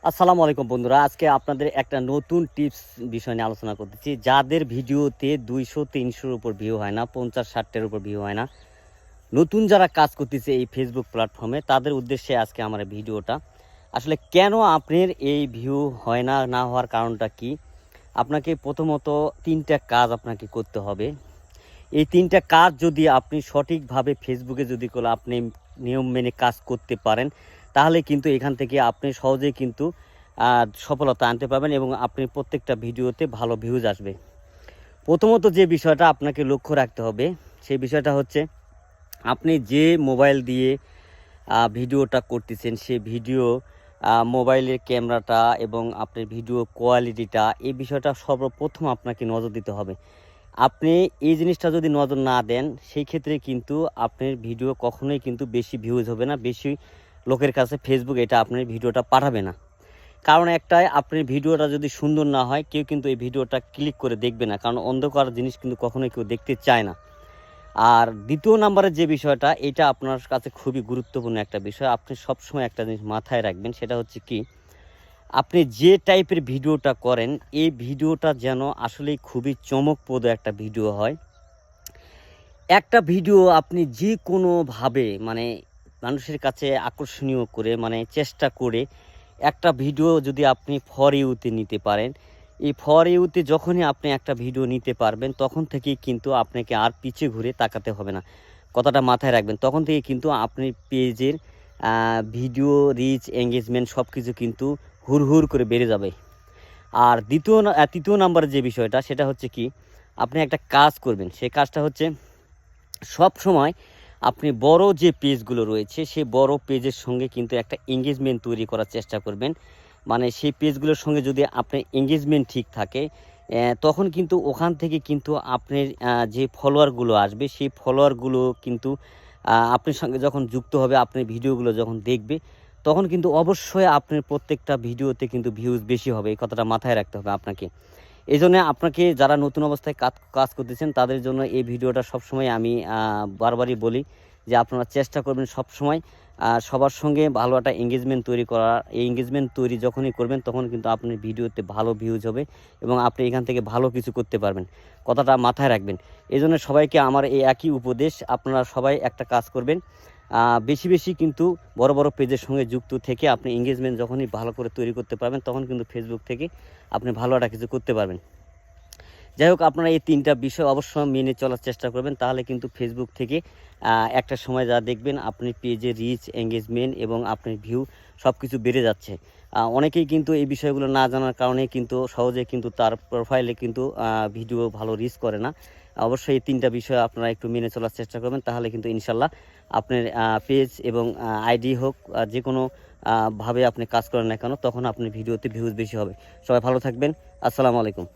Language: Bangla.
আসসালামু আলাইকুম বন্ধুরা, আজকে আপনাদের একটা নতুন টিপস বিষয় নিয়ে আলোচনা করতেছি। যাদের ভিডিওতে 200-300-র উপর ভিউ হয় না, 50-60-এর উপর ভিউ হয় না, নতুন যারা কাজ করতেছে এই ফেসবুক প্ল্যাটফর্মে, তাদের উদ্দেশ্যে আজকে আমার এই ভিডিওটা। আসলে কেন আপনার এই ভিউ হয় না, না হওয়ার কারণটা কি? আপনাকে প্রথমত 3টা কাজ আপনাকে করতে হবে। এই 3টা কাজ যদি আপনি সঠিকভাবে ফেসবুকে যদি আপনি নিয়ম মেনে কাজ করতে পারেন, তাহলে কিন্তু এখান থেকে আপনি সহজেই কিন্তু সফলতা আনতে পারবেন এবং আপনি প্রত্যেকটা ভিডিওতে ভালো ভিউজ আসবে। প্রথমত যে বিষয়টা আপনাকে লক্ষ্য রাখতে হবে, সেই বিষয়টা হচ্ছে আপনি যে মোবাইল দিয়ে ভিডিওটা করতেছেন, সেই ভিডিও মোবাইলের ক্যামেরাটা এবং আপনার ভিডিও কোয়ালিটিটা, এই বিষয়টা সর্বপ্রথম আপনাকে নজর দিতে হবে। আপনি এই জিনিসটা যদি নজর না দেন, সেই ক্ষেত্রে কিন্তু আপনার ভিডিও কখনোই কিন্তু বেশি ভিউজ হবে না, বেশি লোকের কাছে ফেসবুক এটা আপনার ভিডিওটা পাঠাবে না। কারণ একটাই, আপনার ভিডিওটা যদি সুন্দর না হয়, কেউ কিন্তু এই ভিডিওটা ক্লিক করে দেখবে না, কারণ অন্ধকার জিনিস কিন্তু কখনোই কেউ দেখতে চায় না। আর দ্বিতীয় নাম্বারের যে বিষয়টা, এটা আপনার কাছে খুবই গুরুত্বপূর্ণ একটা বিষয়। আপনি সবসময় একটা জিনিস মাথায় রাখবেন, সেটা হচ্ছে কি, আপনি যে টাইপের ভিডিওটা করেন, এই ভিডিওটা যেন আসলেই খুবই চমকপ্রদ একটা ভিডিও হয়। একটা ভিডিও আপনি যে কোনোভাবে মানে মানুষের কাছে আকর্ষণীয় করে, মানে চেষ্টা করে একটা ভিডিও যদি আপনি ফর ইউতে নিতে পারেন, এই ফর ইউতে যখনই আপনি একটা ভিডিও নিতে পারবেন, তখন থেকেই কিন্তু আপনাকে আর পিছে ঘুরে তাকাতে হবে না। কথাটা মাথায় রাখবেন। তখন থেকে কিন্তু আপনি পেজের ভিডিও রিচ, এঙ্গেজমেন্ট সব কিছু কিন্তু হুড় করে বেড়ে যাবে। আর তৃতীয় নাম্বারের যে বিষয়টা, সেটা হচ্ছে কি, আপনি একটা কাজ করবেন। সেই কাজটা হচ্ছে, সব সময় আপনি বড় যে পেজগুলো রয়েছে, সেই বড় পেজের সঙ্গে কিন্তু একটা এঙ্গেজমেন্ট তৈরি করার চেষ্টা করবেন। মানে সেই পেজগুলোর সঙ্গে যদি আপনার এঙ্গেজমেন্ট ঠিক থাকে, তখন কিন্তু ওখান থেকে কিন্তু আপনার যে ফলোয়ারগুলো আসবে, সেই ফলোয়ারগুলো কিন্তু আপনার সঙ্গে যখন যুক্ত হবে, আপনার ভিডিওগুলো যখন দেখবে, তখন কিন্তু অবশ্যই আপনার প্রত্যেকটা ভিডিওতে কিন্তু ভিউজ বেশি হবে। এই কথাটা মাথায় রাখতে হবে আপনাকে। এজন্য আপনাকে, যারা নতুন অবস্থায় কাজ করতেছেন, তাদের জন্য এই ভিডিওটা সবসময় আমি বারবারই বলি যে আপনারা চেষ্টা করবেন সবসময় সবার সঙ্গে ভালো একটা এঙ্গেজমেন্ট তৈরি করার। এই এঙ্গেজমেন্ট তৈরি যখনই করবেন, তখন কিন্তু আপনার ভিডিওতে ভালো ভিউজ হবে এবং আপনি এখান থেকে ভালো কিছু করতে পারবেন। কথাটা মাথায় রাখবেন। এজন্য সবাইকে আমার এই একই উপদেশ, আপনারা সবাই একটা কাজ করবেন, বেশি কিন্তু বড় পেজের সঙ্গে যুক্ত থেকে আপনি এঙ্গেজমেন্ট যখনই ভালো করে তৈরি করতে পারবেন, তখন কিন্তু ফেসবুক থেকে আপনি ভালো একটা কিছু করতে পারবেন। যাই হোক, আপনারা এই 3টা বিষয় অবশ্যই মেনে চলার চেষ্টা করবেন, তাহলে কিন্তু ফেসবুক থেকে একটা সময় যা দেখবেন, আপনি পেজে রিচ, এঙ্গেজমেন্ট এবং আপনার ভিউ সব কিছু বেড়ে যাচ্ছে। অনেকেই কিন্তু এই বিষয়গুলো না জানার কারণে কিন্তু সহজে কিন্তু তার প্রোফাইলে কিন্তু ভিডিও ভালো রিচ করে না। অবশ্যই এই 3টা বিষয় আপনারা একটু মেনে চলার চেষ্টা করবেন, তাহলে কিন্তু ইনশাল্লাহ আপনার পেজ এবং আইডি হোক, যে কোনো ভাবে আপনি কাজ করেন না কেন, তখন আপনার ভিডিওতে ভিউজ বেশি হবে। সবাই ভালো থাকবেন। আসসালামু আলাইকুম।